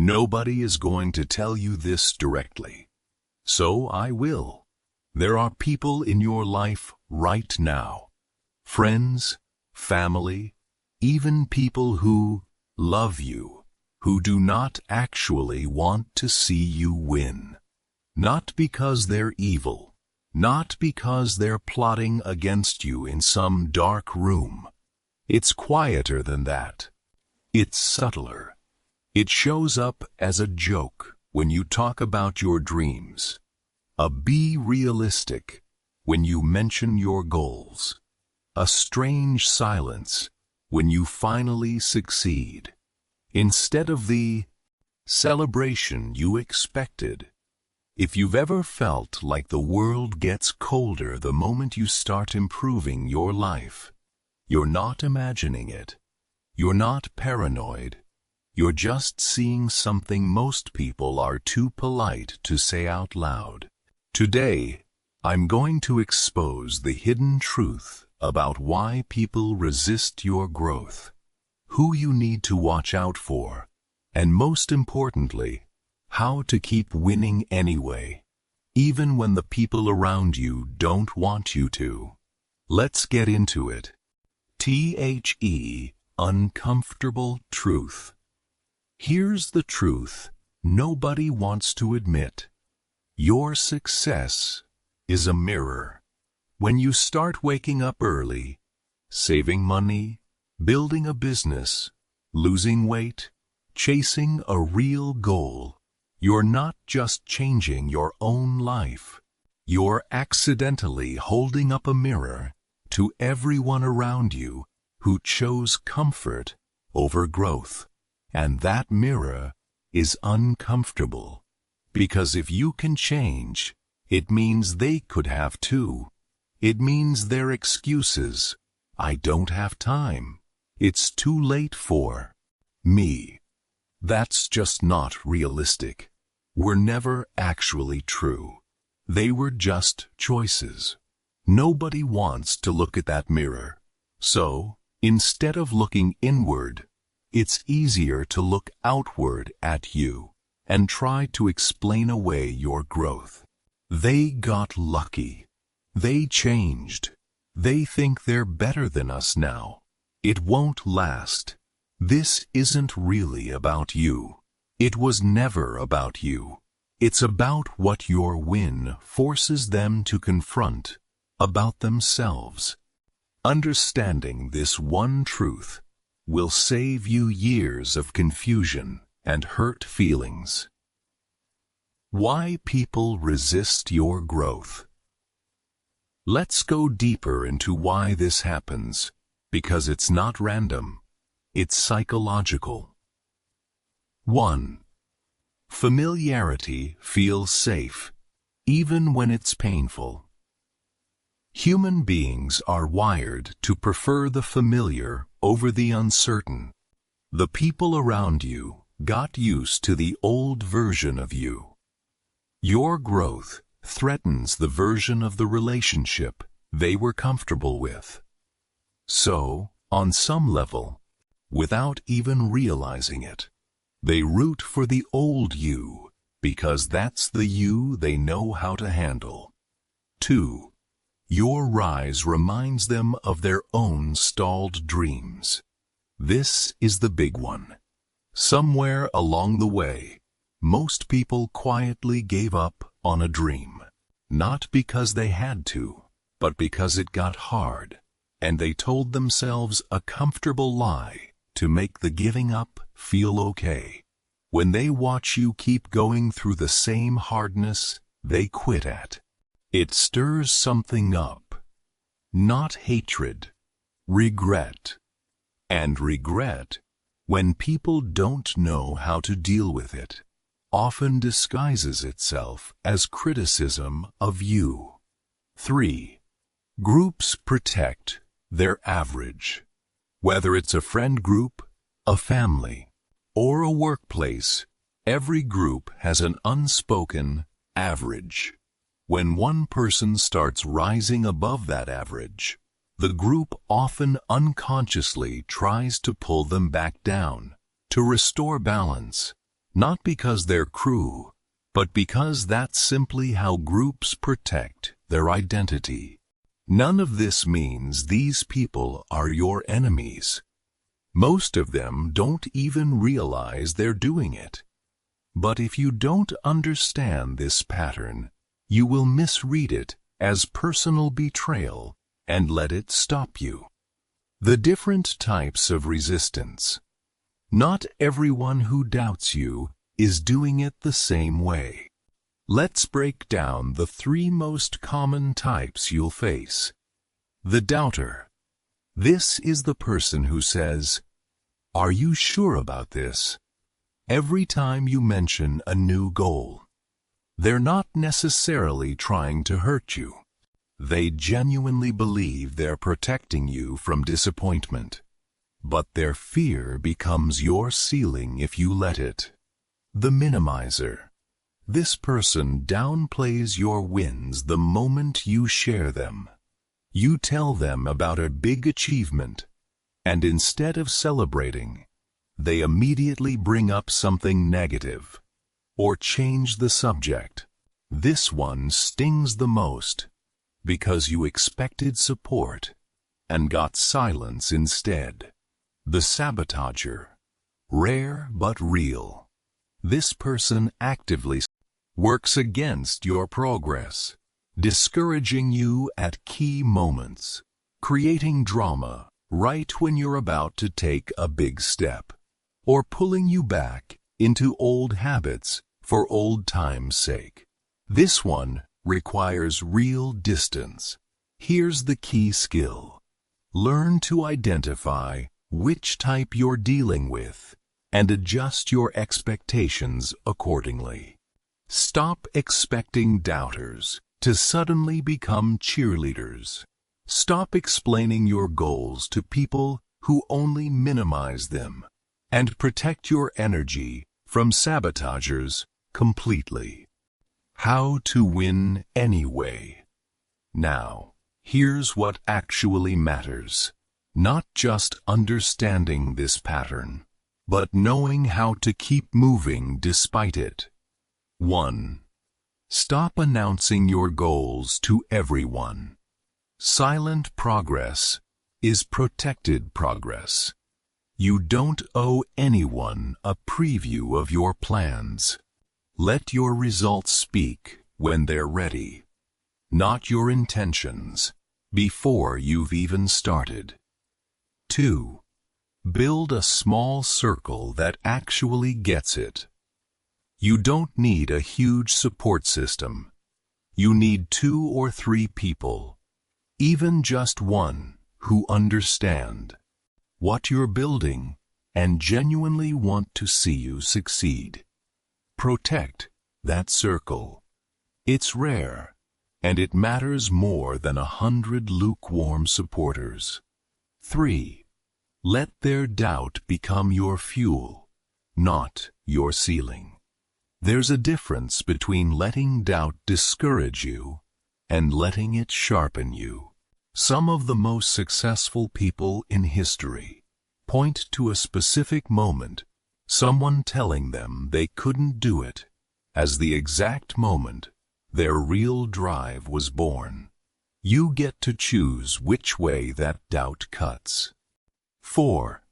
Nobody is going to tell you this directly. So I will. There are people in your life right now. Friends, family, even people who love you, who do not actually want to see you win. Not because they're evil, not because they're plotting against you in some dark room. It's quieter than that. It's subtler. It shows up as a joke when you talk about your dreams. Be realistic when you mention your goals. A strange silence when you finally succeed. Instead of the celebration you expected. If you've ever felt like the world gets colder the moment you start improving your life, you're not imagining it. You're not paranoid. You're just seeing something most people are too polite to say out loud. Today, I'm going to expose the hidden truth about why people resist your growth, who you need to watch out for, and most importantly, how to keep winning anyway, even when the people around you don't want you to. Let's get into it. Uncomfortable truth. Here's the truth nobody wants to admit. Your success is a mirror. When you start waking up early, saving money, building a business, losing weight, chasing a real goal, you're not just changing your own life. You're accidentally holding up a mirror to everyone around you who chose comfort over growth. And that mirror is uncomfortable. Because if you can change, it means they could have too. It means their excuses, I don't have time, it's too late for me. That's just not realistic. Were never actually true. They were just choices. Nobody wants to look at that mirror. So, instead of looking inward, it's easier to look outward at you and try to explain away your growth. They got lucky. They changed. They think they're better than us now. It won't last. This isn't really about you. It was never about you. It's about what your win forces them to confront about themselves. Understanding this one truth will save you years of confusion and hurt feelings. Why people resist your growth. Let's go deeper into why this happens, because it's not random, it's psychological. 1. Familiarity feels safe, even when it's painful. Human beings are wired to prefer the familiar over the uncertain. The people around you got used to the old version of you. Your growth threatens the version of the relationship they were comfortable with. So, on some level, without even realizing it, they root for the old you because that's the you they know how to handle. 2. Your rise reminds them of their own stalled dreams. This is the big one. Somewhere along the way, most people quietly gave up on a dream. Not because they had to, but because it got hard, and they told themselves a comfortable lie to make the giving up feel okay. When they watch you keep going through the same hardness they quit at, it stirs something up. Not hatred, regret. And regret, when people don't know how to deal with it, often disguises itself as criticism of you. 3. Groups protect their average. Whether it's a friend group, a family, or a workplace, every group has an unspoken average. When one person starts rising above that average, the group often unconsciously tries to pull them back down, to restore balance. Not because they're cruel, but because that's simply how groups protect their identity. None of this means these people are your enemies. Most of them don't even realize they're doing it. But if you don't understand this pattern, you will misread it as personal betrayal and let it stop you. The different types of resistance. Not everyone who doubts you is doing it the same way. Let's break down the 3 most common types you'll face. The doubter. This is the person who says, "Are you sure about this?" every time you mention a new goal. They're not necessarily trying to hurt you. They genuinely believe they're protecting you from disappointment. But their fear becomes your ceiling if you let it. The minimizer. This person downplays your wins the moment you share them. You tell them about a big achievement, and instead of celebrating, they immediately bring up something negative or change the subject. This one stings the most because you expected support and got silence instead. The sabotager. Rare but real. This person actively works against your progress, discouraging you at key moments, creating drama right when you're about to take a big step, or pulling you back into old habits for old time's sake. This one requires real distance. Here's the key skill. Learn to identify which type you're dealing with and adjust your expectations accordingly. Stop expecting doubters to suddenly become cheerleaders. Stop explaining your goals to people who only minimize them, and protect your energy from sabotagers completely. How to win anyway. Now, here's what actually matters. Not just understanding this pattern, but knowing how to keep moving despite it. 1. Stop announcing your goals to everyone. Silent progress is protected progress. You don't owe anyone a preview of your plans. Let your results speak when they're ready, not your intentions, before you've even started. 2. Build a small circle that actually gets it. You don't need a huge support system. You need 2 or 3 people, even just one, who understand what you're building and genuinely want to see you succeed. Protect that circle. It's rare, and it matters more than 100 lukewarm supporters. 3. Let their doubt become your fuel, not your ceiling. There's a difference between letting doubt discourage you and letting it sharpen you. Some of the most successful people in history point to a specific moment, someone telling them they couldn't do it, as the exact moment their real drive was born. You get to choose which way that doubt cuts. 4.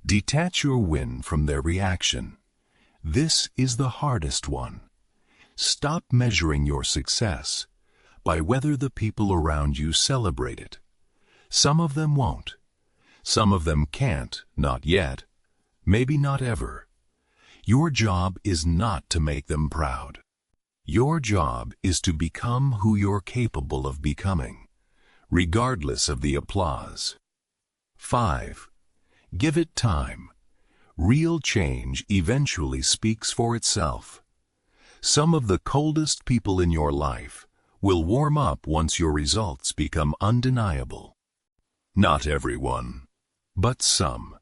Detach your win from their reaction. This is the hardest one. Stop measuring your success by whether the people around you celebrate it. Some of them won't. Some of them can't, not yet, maybe not ever. Your job is not to make them proud. Your job is to become who you're capable of becoming, regardless of the applause. 5. Give it time. Real change eventually speaks for itself. Some of the coldest people in your life will warm up once your results become undeniable. Not everyone, but some.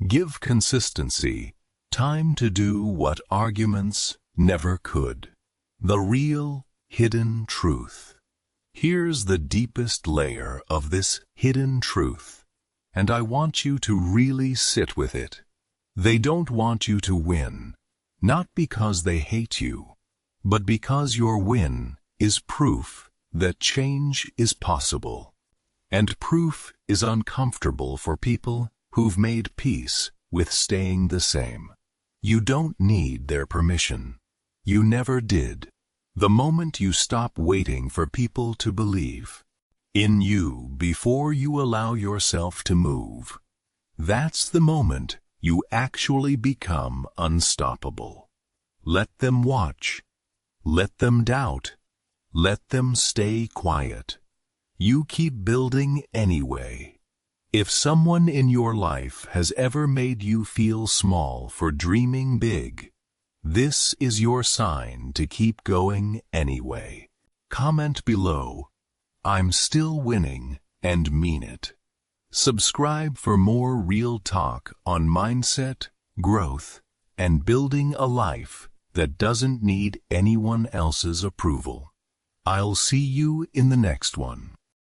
Give consistency time to do what arguments never could. The real hidden truth. Here's the deepest layer of this hidden truth, and I want you to really sit with it. They don't want you to win. not because they hate you, but because your win is proof that change is possible. And proof is uncomfortable for people who've made peace with staying the same. You don't need their permission. You never did. The moment you stop waiting for people to believe in you before you allow yourself to move, that's the moment you actually become unstoppable. Let them watch. Let them doubt. Let them stay quiet. You keep building anyway. If someone in your life has ever made you feel small for dreaming big, this is your sign to keep going anyway. Comment below, "I'm still winning," and mean it. Subscribe for more real talk on mindset, growth, and building a life that doesn't need anyone else's approval. I'll see you in the next one.